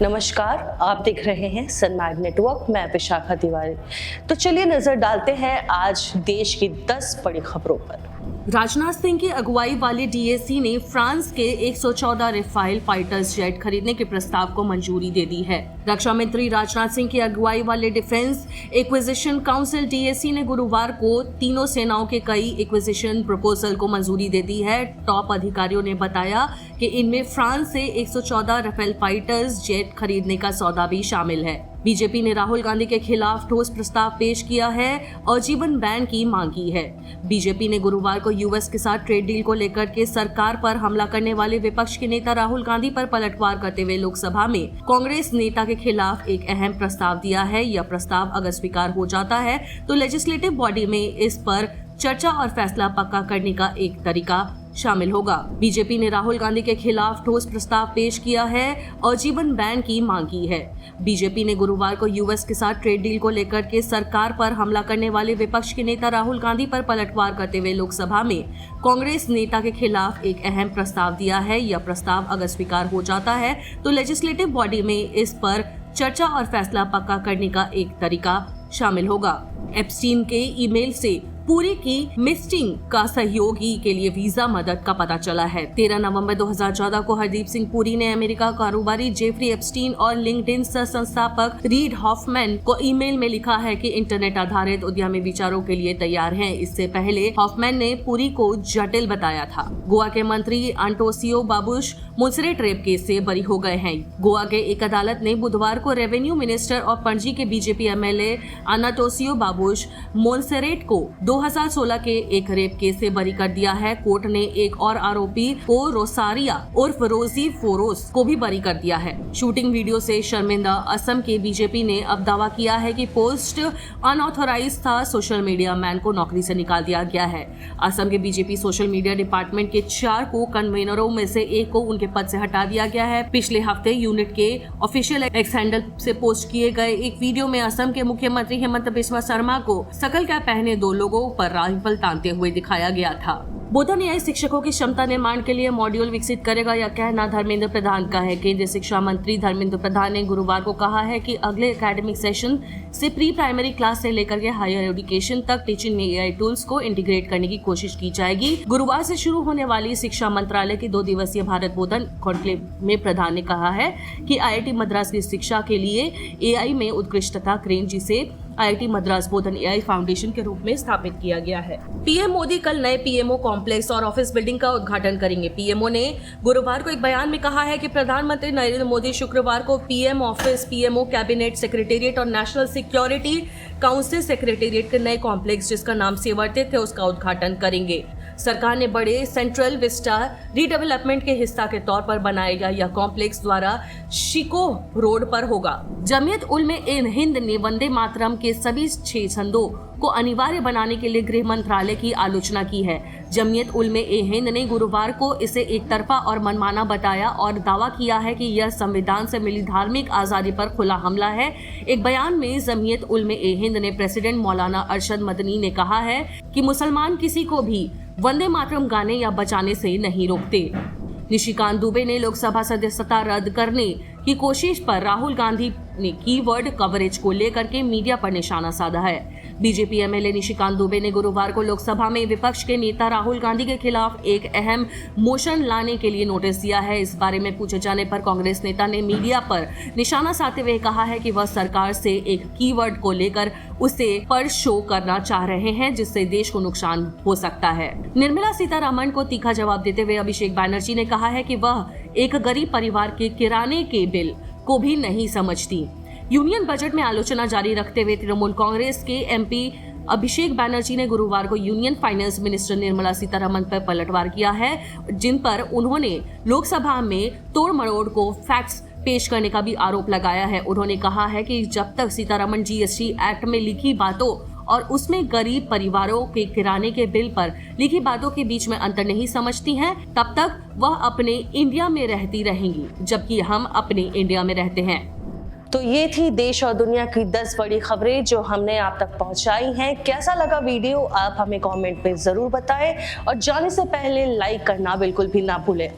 नमस्कार, आप देख रहे हैं सनमार्ग नेटवर्क। मैं विशाखा तिवारी। तो चलिए नजर डालते हैं आज देश की 10 बड़ी खबरों पर। राजनाथ सिंह की अगुवाई वाली डीएसी ने फ्रांस के 114 राफेल फाइटर्स जेट खरीदने के प्रस्ताव को मंजूरी दे दी है। रक्षा मंत्री राजनाथ सिंह की अगुवाई वाले डिफेंस एक्विजिशन काउंसिल डीएसी ने गुरुवार को तीनों सेनाओं के कई एक्विजिशन प्रपोजल को मंजूरी दे दी है। टॉप अधिकारियों ने बताया कि इनमें फ्रांस से 114 राफेल फाइटर्स जेट खरीदने का सौदा भी शामिल है। बीजेपी ने राहुल गांधी के खिलाफ ठोस प्रस्ताव पेश किया है और जीवन बैन की मांग की है। बीजेपी ने गुरुवार को यूएस के साथ ट्रेड डील को लेकर के सरकार पर हमला करने वाले विपक्ष के नेता राहुल गांधी पर पलटवार करते हुए लोकसभा में कांग्रेस नेता के खिलाफ एक अहम प्रस्ताव दिया है। यह प्रस्ताव अगर स्वीकार हो जाता है तो लेजिस्लेटिव बॉडी में इस पर चर्चा और फैसला पक्का करने का एक तरीका शामिल होगा। बीजेपी ने राहुल गांधी के खिलाफ ठोस प्रस्ताव पेश किया है और जीवन बैन की मांग की है। बीजेपी ने गुरुवार को यूएस के साथ ट्रेड डील को लेकर के सरकार पर हमला करने वाले विपक्ष के नेता राहुल गांधी पर पलटवार करते हुए लोकसभा में कांग्रेस नेता के खिलाफ एक अहम प्रस्ताव दिया है। यह प्रस्ताव अगर स्वीकार हो जाता है तो लेजिस्लेटिव बॉडी में इस पर चर्चा और फैसला पक्का करने का एक तरीका शामिल होगा। एप्स्टीन के ईमेल से पुरी की मिस्टिंग का सहयोगी के लिए वीजा मदद का पता चला है। 13 नवंबर 2014 को हरदीप सिंह पुरी ने अमेरिका कारोबारी जेफरी एप्स्टीन और लिंक्डइन सह संस्थापक रीड हॉफमैन को ईमेल में लिखा है कि इंटरनेट आधारित उद्यमी विचारों के लिए तैयार हैं। इससे पहले हॉफमैन ने पुरी को जटिल बताया था। गोवा के मंत्री अंटोसियो बाबुश मोन्सेरेट रेप केस से बरी हो गए हैं। गोवा के एक अदालत ने बुधवार को रेवेन्यू मिनिस्टर और पणजी के बीजेपी एमएलए अनाटोसियो बाबुश मोन्सेरेट को 2016 के एक रेप केस से बरी कर दिया है। कोर्ट ने एक और आरोपी को रोसारिया उर्फ रोजी फोरोस को भी बरी कर दिया है। शूटिंग वीडियो से शर्मिंदा असम के बीजेपी ने अब दावा किया है कि पोस्ट अनऑथोराइज था। सोशल मीडिया मैन को नौकरी से निकाल दिया गया है। असम के बीजेपी सोशल मीडिया डिपार्टमेंट के 4 को कन्वेनरों में से एक को उनके पद से हटा दिया गया है। पिछले हफ्ते यूनिट के ऑफिशियल एक्स हैंडल से पोस्ट किए गए एक वीडियो में असम के मुख्यमंत्री हेमंत बिस्वा शर्मा को शकल कैप पहने 2 लोगों पर राइफल तानते हुए दिखाया गया था। बोधन एआई शिक्षकों की क्षमता निर्माण के लिए मॉड्यूल विकसित करेगा, यह कहना धर्मेंद्र प्रधान का है। केंद्रीय शिक्षा मंत्री धर्मेंद्र प्रधान ने गुरुवार को कहा है कि अगले एकेडमिक सेशन से प्री प्राइमरी क्लास से लेकर के हायर एजुकेशन तक टीचिंग में एआई टूल्स को इंटीग्रेट करने की कोशिश की जाएगी। गुरुवार से शुरू होने वाली शिक्षा मंत्रालय की 2 दिवसीय भारत बोधन कॉन्क्लेव में प्रधान ने कहा है कि आईआईटी मद्रास की शिक्षा के लिए एआई में उत्कृष्टता क्रेन, जिसे आईआईटी मद्रास बोधन एआई फाउंडेशन के रूप में स्थापित किया गया है। पीएम मोदी कल नए पीएमओ कॉम्प्लेक्स और ऑफिस बिल्डिंग का उद्घाटन करेंगे। पीएमओ ने गुरुवार को एक बयान में कहा है कि प्रधानमंत्री नरेंद्र मोदी शुक्रवार को PM office, PMO cabinet secretariat और नेशनल सिक्योरिटी काउंसिल सेक्रेटेरिएट के नए कॉम्प्लेक्स, जिसका नाम सेवातीर्थ है, उसका उद्घाटन करेंगे। सरकार ने बड़े सेंट्रल विस्टा रीडेवलपमेंट के हिस्सा के तौर पर बनाया गया यह कॉम्प्लेक्स द्वारा शिको रोड पर होगा। जमीयत उलमे हिंद ने वंदे मातरम के सभी 6 छंदों को अनिवार्य बनाने के लिए गृह मंत्रालय की आलोचना की है। जमीयत उलमे हिंद ने गुरुवार को इसे एक तरफा और मनमाना बताया और दावा किया है कि यह संविधान से मिली धार्मिक आजादी पर खुला हमला है। एक बयान में जमीयत उलमे हिंद ने प्रेसिडेंट मौलाना अरशद मदनी ने कहा है कि मुसलमान किसी को भी वंदे मातरम गाने या बजाने से नहीं रोकते। निशिकांत दुबे ने लोकसभा सदस्यता रद्द करने की कोशिश पर राहुल गांधी ने कीवर्ड कवरेज को लेकर के मीडिया पर निशाना साधा है। बीजेपी एमएलए निशिकांत दुबे ने गुरुवार को लोकसभा में विपक्ष के नेता राहुल गांधी के खिलाफ एक अहम मोशन लाने के लिए नोटिस दिया है। इस बारे में पूछे जाने पर कांग्रेस नेता ने मीडिया पर निशाना साधते हुए कहा है कि वह सरकार से एक कीवर्ड को लेकर उसे पर शो करना चाह रहे हैं, जिससे देश को नुकसान हो सकता है। निर्मला सीतारमण को तीखा जवाब देते हुए अभिषेक बैनर्जी ने कहा है कि वह एक गरीब परिवार के किराने के बिल को भी नहीं समझती। यूनियन बजट में आलोचना जारी रखते हुए तृणमूल कांग्रेस के एमपी अभिषेक बैनर्जी ने गुरुवार को union finance minister Nirmala Sitharaman पर पलटवार किया है, जिन पर उन्होंने लोकसभा में तोड़ मरोड़ को फैक्ट्स पेश करने का भी आरोप लगाया है। उन्होंने कहा है कि जब तक सीतारमण जीएसटी एक्ट में लिखी बातों और उसमें गरीब परिवारों के किराने के बिल पर लिखी बातों के बीच में अंतर नहीं समझती हैं, तब तक वह अपने इंडिया में रहती रहेंगी, जबकि हम अपने इंडिया में रहते हैं। तो ये थी देश और दुनिया की 10 बड़ी खबरें जो हमने आप तक पहुंचाई हैं। कैसा लगा वीडियो आप हमें कमेंट में जरूर बताएं और जाने से पहले लाइक करना बिल्कुल भी ना भूलें।